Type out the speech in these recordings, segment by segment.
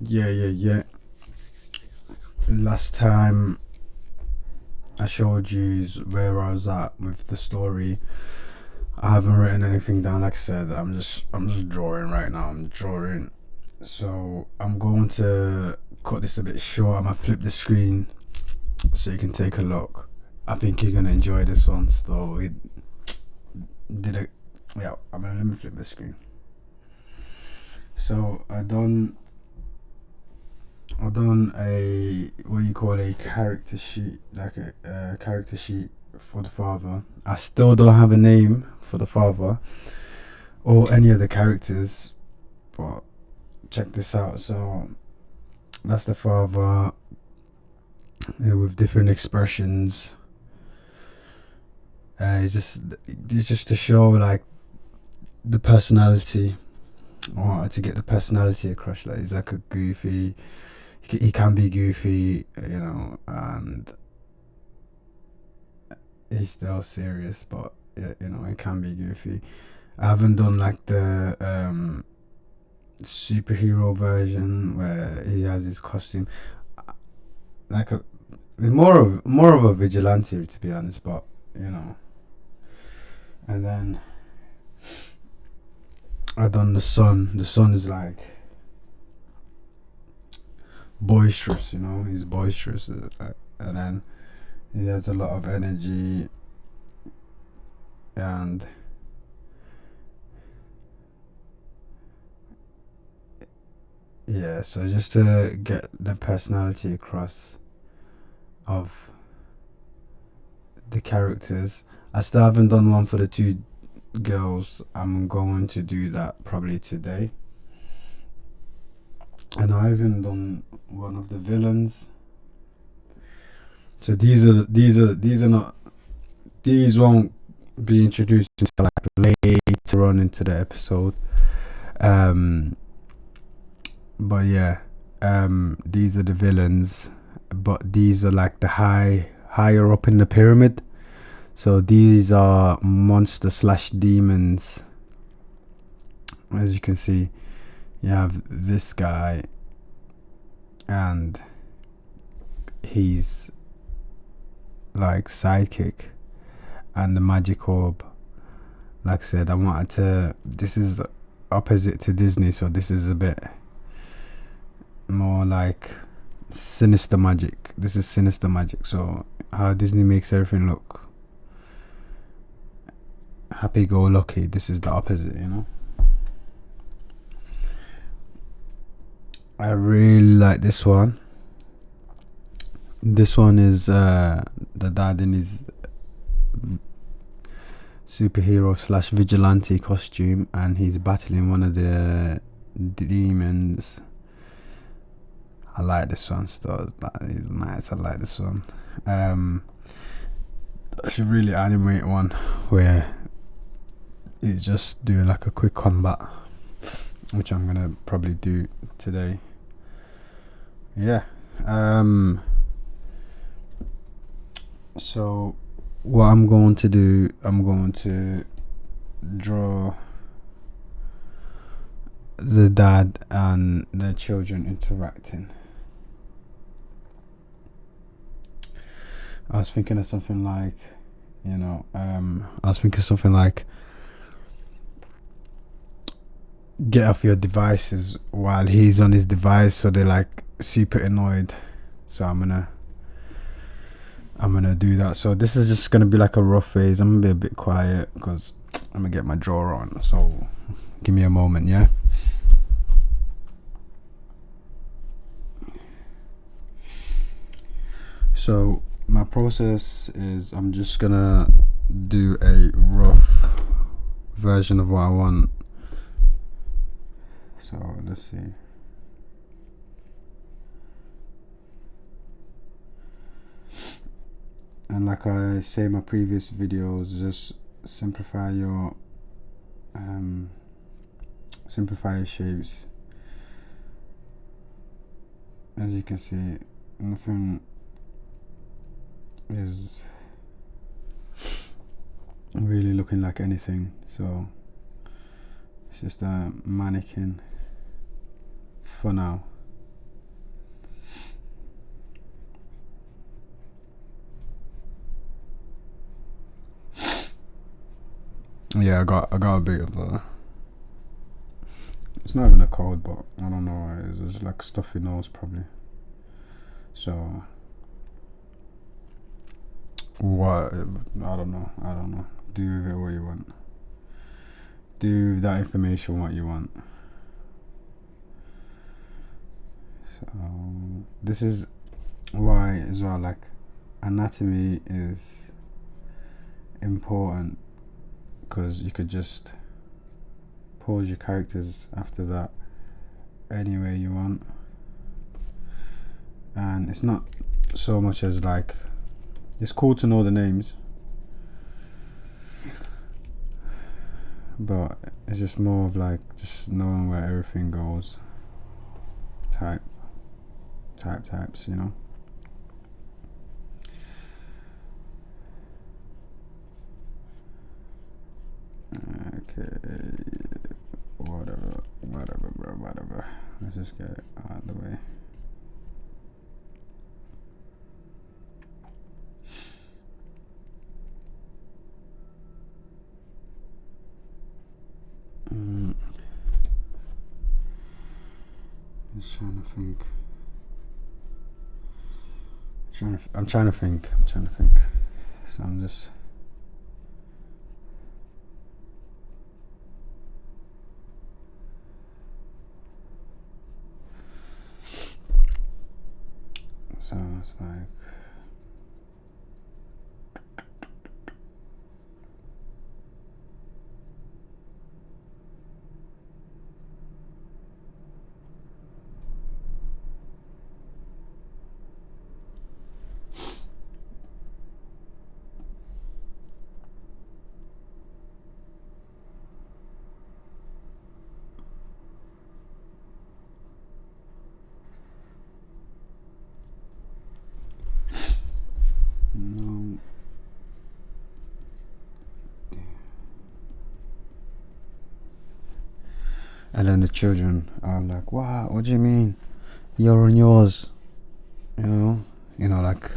Yeah. Last time I showed you where I was at with the story. I haven't written anything down. Like I said, I'm just drawing right now. I'm drawing. So I'm going to cut this a bit short. I'm gonna flip the screen so you can take a look. I think you're gonna enjoy this one. So it did it. Yeah, let me flip the screen. So I done a what you call a character sheet, like a character sheet for the father. I still don't have a name for the father or any of the characters, but check this out. So that's the father, with different expressions. It's just to show like the personality. I wanted to get the personality across. Like he's like a goofy. He can be goofy, and he's still serious, but yeah, it can be goofy. I haven't done like the superhero version where he has his costume, like a more of a vigilante, to be honest. But you know, and then I done the son. The son is like boisterous, he's boisterous, and then he has a lot of energy, and yeah, so just to get the personality across of the characters. I still haven't done one for the two girls. I'm going to do that probably today. And I haven't done one of the villains. So these won't be introduced until like later on into the episode. Um but yeah, these are the villains, but these are like the higher up in the pyramid. So these are monster slash demons. As you can see, you have this guy, and he's like sidekick, and the magic orb. Like I said, I wanted to. This is opposite to Disney, so this is a bit more like sinister magic. This is sinister magic. So how Disney makes everything look happy-go-lucky, this is the opposite. I really like this one. This one is the dad in his superhero slash vigilante costume, and he's battling one of the demons. I like this one still. It's nice. I like this one. I should really animate one where he's just doing like a quick combat, which I'm gonna probably do today. Yeah. So what I'm going to do, I'm going to draw the dad and the children interacting. I was thinking of something like, get off your devices while he's on his device, so they're like super annoyed. So I'm gonna do that. So this is just gonna be like a rough phase. I'm gonna be a bit quiet because I'm gonna get my drawer on. So give me a moment, yeah. So my process is I'm just gonna do a rough version of what I want. So let's see. And like I say in my previous videos, just simplify your shapes. As you can see, nothing is really looking like anything, so it's just a mannequin for now. Yeah, I got a bit of a. It's not even a cold, but I don't know. It's just like stuffy nose probably. So what? I don't know. I don't know. Do with it what you want. Do with that information what you want. So this is why as well. Like anatomy is important because you could just pose your characters after that any way you want, and it's not so much as like it's cool to know the names, but it's just more of like just knowing where everything goes. Types, you know. Okay, whatever, bro, whatever. Let's just get it out of the way. Just trying to think. I'm trying to think. So I'm just. So it's like. No. And then the children are like, "Wow, what do you mean? You're on yours." You know, like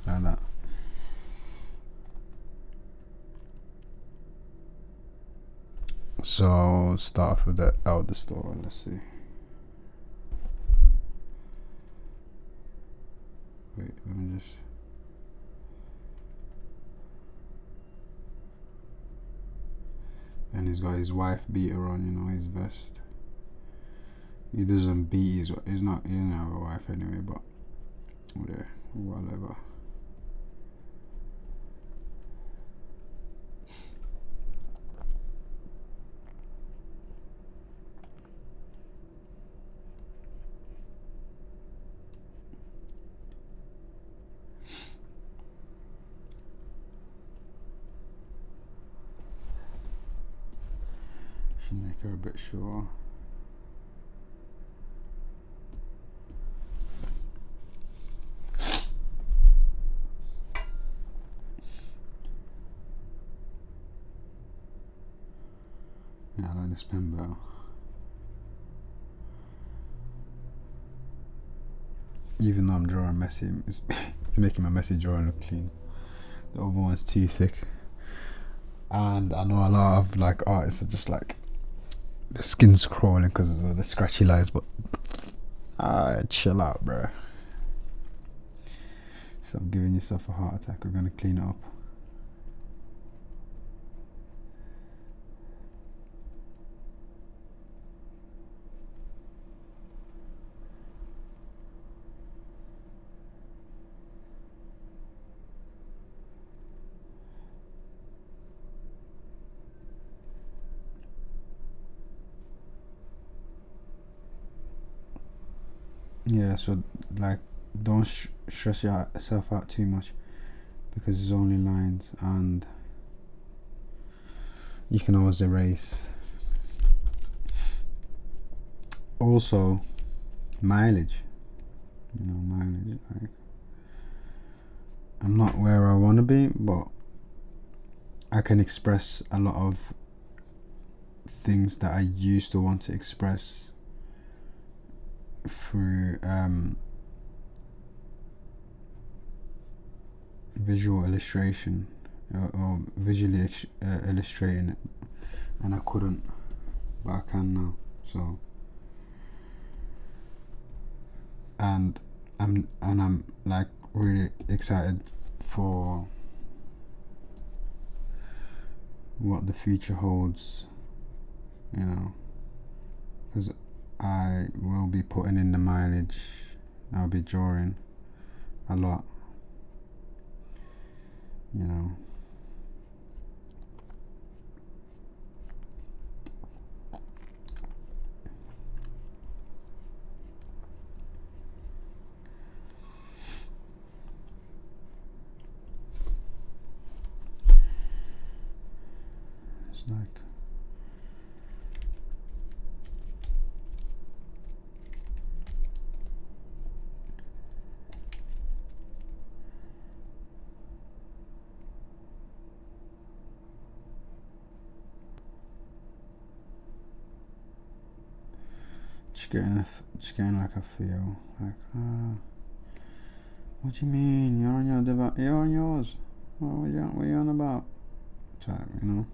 that. So start with the out the store. Let's see. Wait, let me just. And he's got his wife beater on, you know, his vest. He doesn't beat his. He's not. He doesn't have a wife anyway, but yeah, whatever. Should make her a bit sure. Yeah, I like this pen better. Even though I'm drawing messy, it's making my messy drawing look clean. The other one's too thick. And I know a lot of like artists are just like the skin's crawling because of the scratchy lines, but chill out, bro. Stop giving yourself a heart attack. We're gonna clean it up. Yeah, so like don't stress yourself out too much because it's only lines and you can always erase. Also, mileage. Like I'm not where I want to be, but I can express a lot of things that I used to want to express through visual illustration, or visually illustrating it, and I couldn't, but I can now. So, and I'm like really excited for what the future holds, you know, because I will be putting in the mileage. I'll be drawing a lot, you know. It's like just getting like a feel like, what do you mean you're on you're on yours? What are you on about? Type, you know.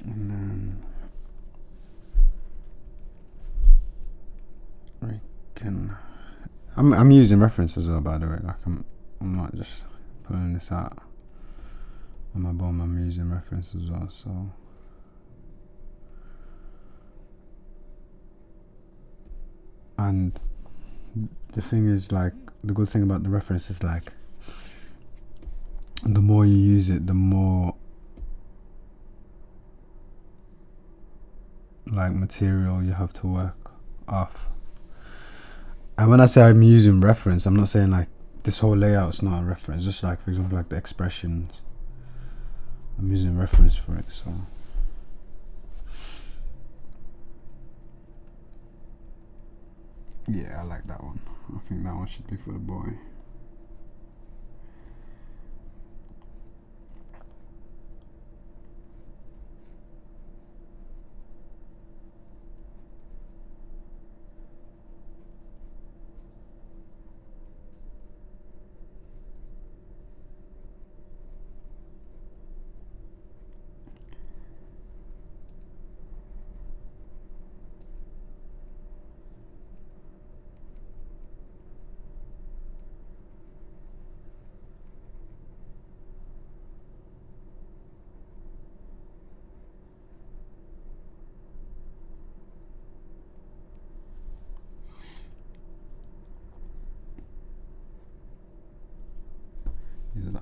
And then we can. I'm using references though, by the way. Like I'm not just pulling this out on my bum. I'm using references also. And the thing is, like, the good thing about the reference is, like, the more you use it, the more like material you have to work off. And when I say I'm using reference, I'm not saying like this whole layout's not a reference. Just like, for example, like the expressions, I'm using reference for it. So yeah, I like that one. I think that one should be for the boy.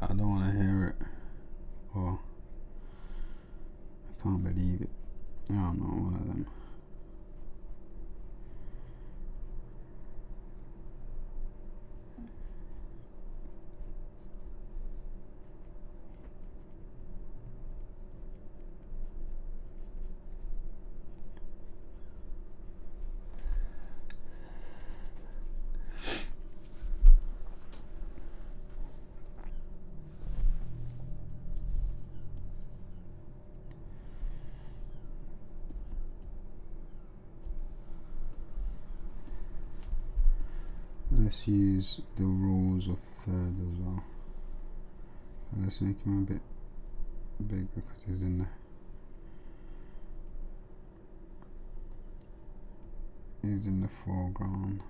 I don't want to hear it, or I can't believe it. I'm not one of them. Let's use the rules of third as well. Let's make him a bit bigger because he's in the foreground.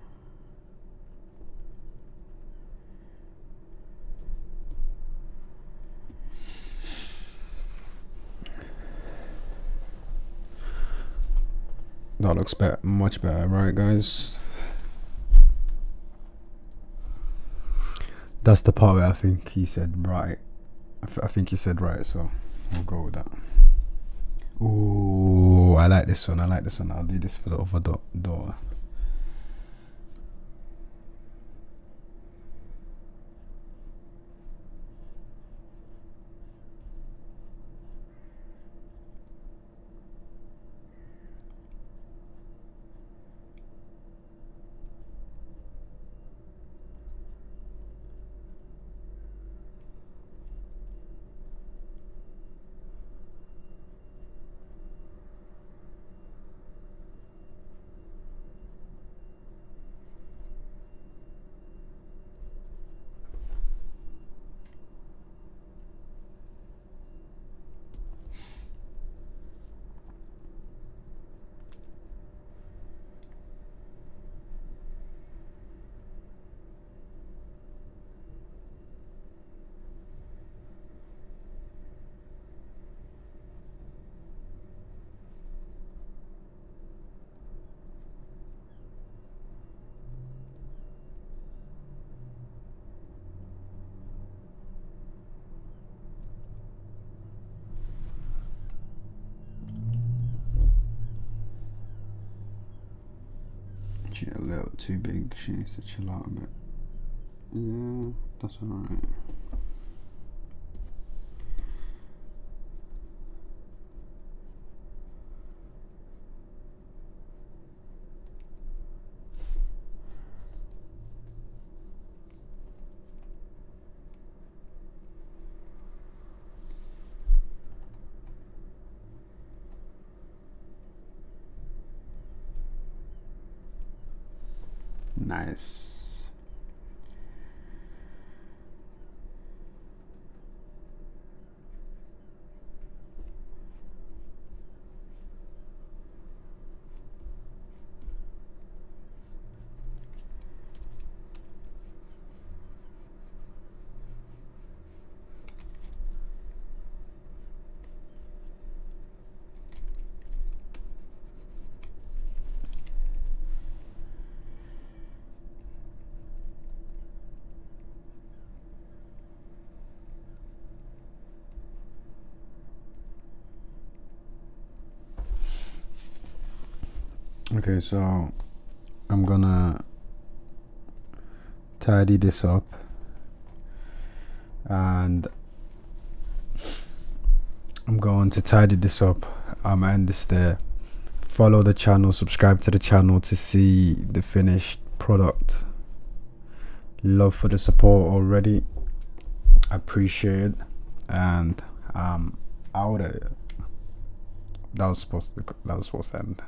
That looks much better, right, guys? That's the part where I think he said right. I think he said right, so we'll go with that. Ooh, I like this one. I'll do this for the other door. she a little too big. She needs to chill out a bit. Yeah, that's alright. Nice. Okay, so I'm gonna tidy this up, and I'm going to tidy this up. I'm gonna end this there. Follow the channel, subscribe to the channel to see the finished product. Love for the support already. Appreciate it. And out of it. That was supposed to end.